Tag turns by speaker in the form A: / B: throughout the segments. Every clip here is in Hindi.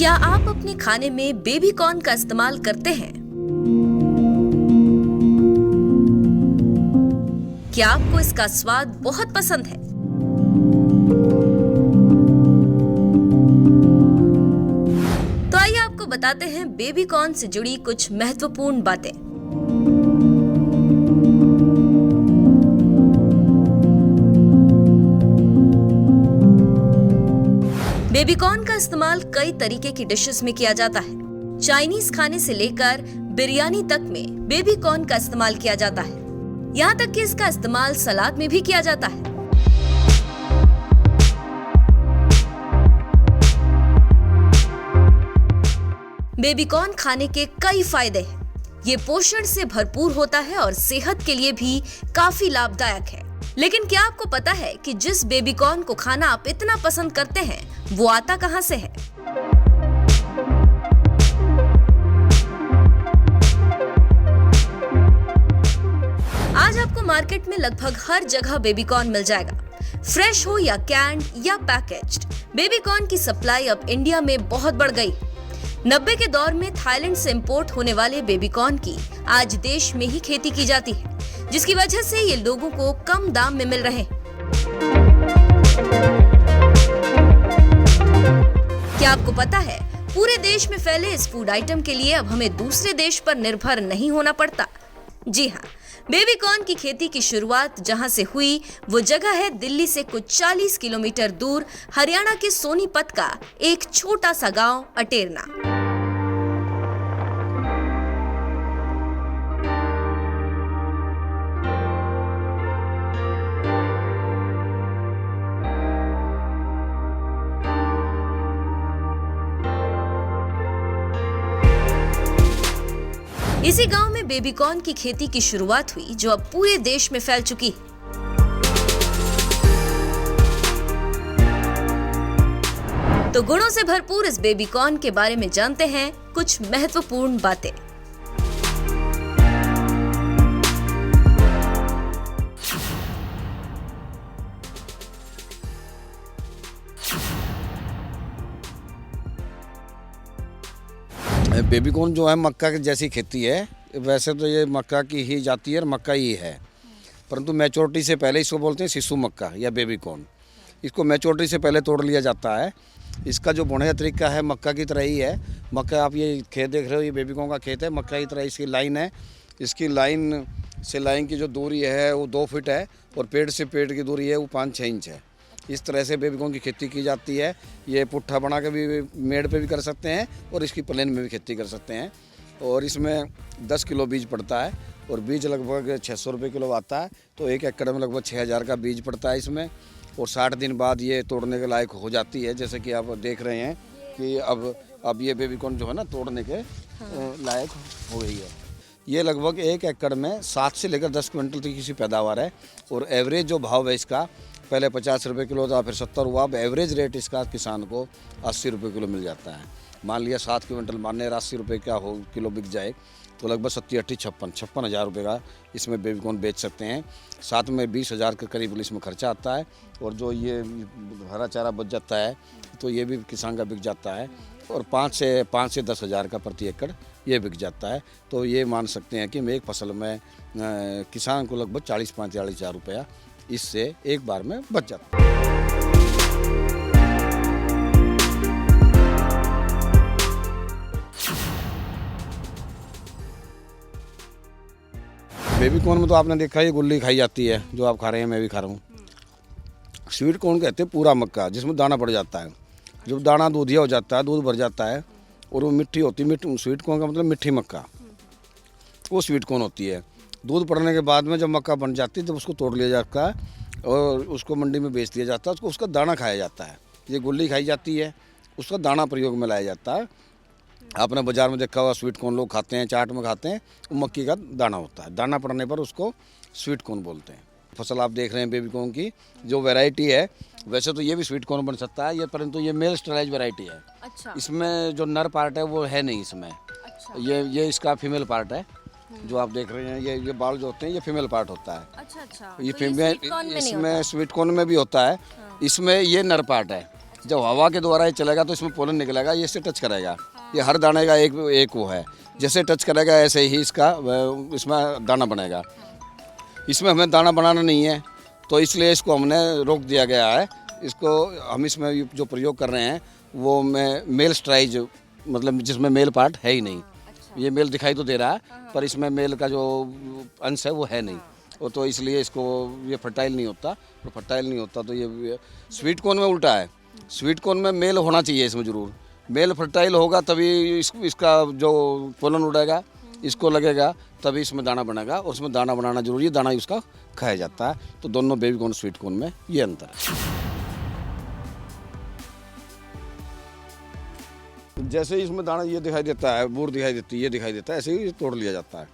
A: क्या आप अपने खाने में बेबी कॉर्न का इस्तेमाल करते हैं? क्या आपको इसका स्वाद बहुत पसंद है? तो आइए आपको बताते हैं बेबी कॉर्न से जुड़ी कुछ महत्वपूर्ण बातें। बेबी कॉर्न का इस्तेमाल कई तरीके की डिशेस में किया जाता है। चाइनीज खाने से लेकर बिरयानी तक में बेबी कॉर्न का इस्तेमाल किया जाता है। यहाँ तक कि इसका इस्तेमाल सलाद में भी किया जाता है। बेबी कॉर्न खाने के कई फायदे हैं। ये पोषण से भरपूर होता है और सेहत के लिए भी काफी लाभदायक है। लेकिन क्या आपको पता है कि जिस बेबी कॉर्न को खाना आप इतना पसंद करते हैं, वो आता कहां से है? आज आपको मार्केट में लगभग हर जगह बेबी कॉर्न मिल जाएगा। फ्रेश हो या कैंड या पैकेज्ड, बेबी कॉर्न की सप्लाई अब इंडिया में बहुत बढ़ गई। 90 के दौर में थाईलैंड से इंपोर्ट होने वाले बेबी कॉर्न की आज देश में ही खेती की जाती है, जिसकी वजह से ये लोगों को कम दाम में मिल रहे हैं। क्या आपको पता है, पूरे देश में फैले इस फूड आइटम के लिए अब हमें दूसरे देश पर निर्भर नहीं होना पड़ता। जी हाँ, बेबी कॉर्न की खेती की शुरुआत जहां से हुई, वो जगह है दिल्ली से कुछ 40 किलोमीटर दूर हरियाणा के सोनीपत का एक छोटा सा गांव अटेरना। इसी गांव में बेबी कॉर्न की खेती की शुरुआत हुई, जो अब पूरे देश में फैल चुकी है। तो गुणों से भरपूर इस बेबी कॉर्न के बारे में जानते हैं कुछ महत्वपूर्ण बातें।
B: बेबी कॉर्न जो है मक्का की जैसी खेती है। वैसे तो ये मक्का की ही जाती है और मक्का ही है, परंतु मैच्योरिटी से पहले इसको बोलते हैं शिशु मक्का या बेबी कॉर्न। इसको मैच्योरिटी से पहले तोड़ लिया जाता है। इसका जो बोने का तरीका है मक्का की तरह ही है। मक्का, आप ये खेत देख रहे हो, ये बेबी कॉर्न का खेत है। मक्का की तरह इसकी लाइन है। इसकी लाइन से लाइन की जो दूरी है वो 2 फीट है और पेड़ से पेड़ की दूरी है वो 5-6 इंच है। इस तरह से बेबी कॉर्न की खेती की जाती है। ये पुट्ठा बना के भी मेड़ पे भी कर सकते हैं और इसकी प्लेन में भी खेती कर सकते हैं। और इसमें 10 किलो बीज पड़ता है और बीज लगभग 600 रुपये किलो आता है। तो 1 एकड़ में लगभग 6000 का बीज पड़ता है इसमें। और 60 दिन बाद ये तोड़ने के लायक हो जाती है। जैसे कि आप देख रहे हैं कि अब ये बेबी कॉर्न जो है ना तोड़ने के लायक हो गई है। ये लगभग 1 एकड़ में 7 से लेकर 10 क्विंटल तक की पैदावार है। और एवरेज जो भाव है इसका, पहले 50 रुपये किलो था, फिर 70 हुआ। अब एवरेज रेट इसका किसान को 80 रुपये किलो मिल जाता है। मान लिया 7 क्विंटल मारने 80 रुपये का हो किलो बिक जाए तो लगभग 56 हज़ार रुपये का इसमें बेबी कॉर्न बेच सकते हैं। साथ में 20,000 के करीब इसमें खर्चा आता है। और जो ये हरा चारा बच जाता है तो ये भी किसान का बिक जाता है। और 5 से 10 हज़ार का प्रति एकड़ ये बिक जाता है। तो ये मान सकते हैं कि एक फसल में किसान को लगभग 40-45 हज़ार रुपया इससे एक बार में बच जाता है। बेबी कॉर्न में तो आपने देखा है गुल्ली खाई जाती है, जो आप खा रहे हैं, मैं भी खा रहा हूँ। स्वीट कॉर्न कहते हैं पूरा मक्का, जिसमें दाना पड़ जाता है। जब दाना दूधिया हो जाता है, दूध भर जाता है और वो मिट्टी होती है। स्वीट कॉर्न का मतलब मिट्टी मक्का, वो स्वीट कॉर्न होती है। दूध पड़ने के बाद में जब मक्का बन जाती है तब उसको तोड़ लिया जाता है और उसको मंडी में बेच दिया जाता है। उसका दाना खाया जाता है। ये गुल्ली खाई जाती है, उसका दाना प्रयोग में लाया जाता है। आपने बाजार में देखा हुआ स्वीट कॉर्न लोग खाते हैं, चाट में खाते हैं, वो मक्की का दाना होता है। दाना पड़ने पर उसको स्वीट कॉर्न बोलते हैं। फसल आप देख रहे हैं बेबी कॉर्न की जो वैरायटी है, वैसे तो ये भी स्वीट कॉर्न बन सकता है ये, परंतु ये मेल स्टराइज वैरायटी है।
A: अच्छा।
B: इसमें जो नर पार्ट है वो है नहीं इसमें। अच्छा। ये इसका फीमेल पार्ट है। जो आप देख रहे हैं ये बाल जो होते हैं ये फीमेल पार्ट होता है।
A: अच्छा।
B: ये फीमेल, इसमें स्वीट कॉर्न में भी होता है। इसमें ये नर पार्ट है जब हवा के द्वारा ये चलेगा तो इसमें पोलन निकलेगा, ये इससे टच करेगा। ये हर दाने का एक वो है, जैसे टच करेगा ऐसे ही इसमें दाना बनेगा। इसमें हमें दाना बनाना नहीं है, तो इसलिए इसको हमने रोक दिया गया है। इसको हम इसमें जो प्रयोग कर रहे हैं वो मेल स्ट्राइज, मतलब जिसमें मेल पार्ट है ही नहीं। ये मेल दिखाई तो दे रहा है पर इसमें मेल का जो अंश है वो है नहीं, वो तो इसलिए इसको ये फर्टाइल नहीं होता। तो फर्टाइल नहीं होता तो ये स्वीट कॉर्न में उल्टा है। स्वीट कॉर्न में मेल होना चाहिए इसमें ज़रूर, मेल फर्टाइल होगा तभी इसका जो पोलन उड़ेगा इसको लगेगा, तभी इसमें दाना बनेगा। और उसमें दाना बनाना जरूरी है, दाना उसका खाया जाता है। तो दोनों बेबी कॉर्न स्वीट कॉर्न में ये अंतर है। जैसे ही इसमें दाना ये दिखाई देता है, बूर दिखाई देती है, ये दिखाई देता है, ऐसे ही तोड़ लिया जाता है।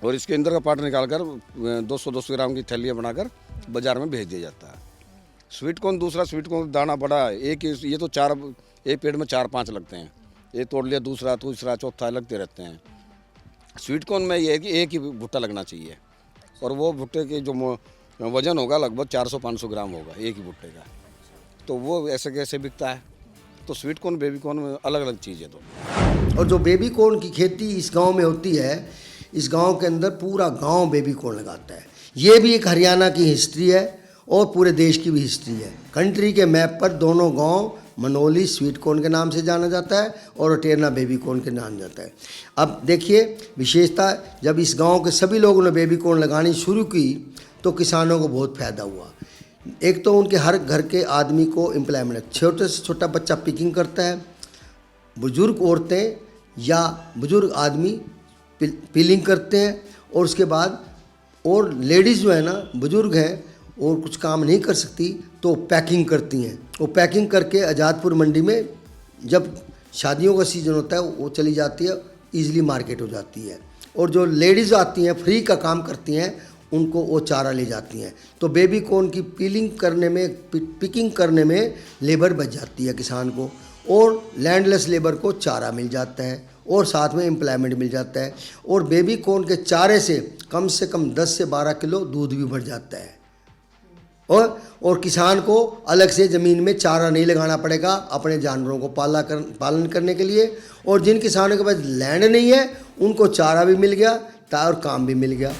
B: और इसके अंदर का पार्ट निकालकर 200 ग्राम की थैलियाँ बनाकर बाजार में भेज दिया जाता है। स्वीट कॉर्न दूसरा, स्वीट कॉर्न दाना बड़ा है, ये तो एक पेड़ में 4-5 लगते हैं। ये तोड़ लिया, दूसरा तीसरा चौथा लगते रहते हैं। स्वीट कॉर्न में ये है कि एक ही भुट्टा लगना चाहिए, और वो भुट्टे के जो वजन होगा लगभग 400-500 ग्राम होगा एक ही भुट्टे का। तो वो ऐसे कैसे बिकता है। तो स्वीट कॉर्न बेबी कॉर्न में अलग अलग चीज़ है। तो
C: और जो बेबी कॉर्न की खेती इस गांव में होती है, इस गांव के अंदर पूरा गांव बेबी कॉर्न लगाता है। ये भी एक हरियाणा की हिस्ट्री है और पूरे देश की भी हिस्ट्री है। कंट्री के मैप पर दोनों गांव मनोली स्वीट कॉर्न के नाम से जाना जाता है और अटेरना बेबी कॉर्न के नाम जाता है। अब देखिए विशेषता, जब इस गांव के सभी लोगों ने बेबी कॉर्न लगानी शुरू की तो किसानों को बहुत फ़ायदा हुआ। एक तो उनके हर घर के आदमी को एम्प्लॉयमेंट, छोटे से छोटा बच्चा पिकिंग करता है, बुजुर्ग औरतें या बुजुर्ग आदमी पीलिंग करते हैं, और उसके बाद और लेडीज़ जो है ना, बुजुर्ग हैं और कुछ काम नहीं कर सकती तो पैकिंग करती हैं। वो पैकिंग करके आज़ादपुर मंडी में जब शादियों का सीज़न होता है वो चली जाती है, ईज़िली मार्केट हो जाती है। और जो लेडीज़ आती हैं फ्री का काम करती हैं, उनको वो चारा ले जाती हैं। तो बेबी कॉर्न की पीलिंग करने में, पिकिंग करने में लेबर बच जाती है किसान को, और लैंडलेस लेबर को चारा मिल जाता है और साथ में एम्प्लॉयमेंट मिल जाता है। और बेबी कॉर्न के चारे से कम 10 से 12 किलो दूध भी बढ़ जाता है। और किसान को अलग से ज़मीन में चारा नहीं लगाना पड़ेगा अपने जानवरों को पालन करने के लिए। और जिन किसानों के पास लैंड नहीं है उनको चारा भी मिल गया और काम भी मिल गया।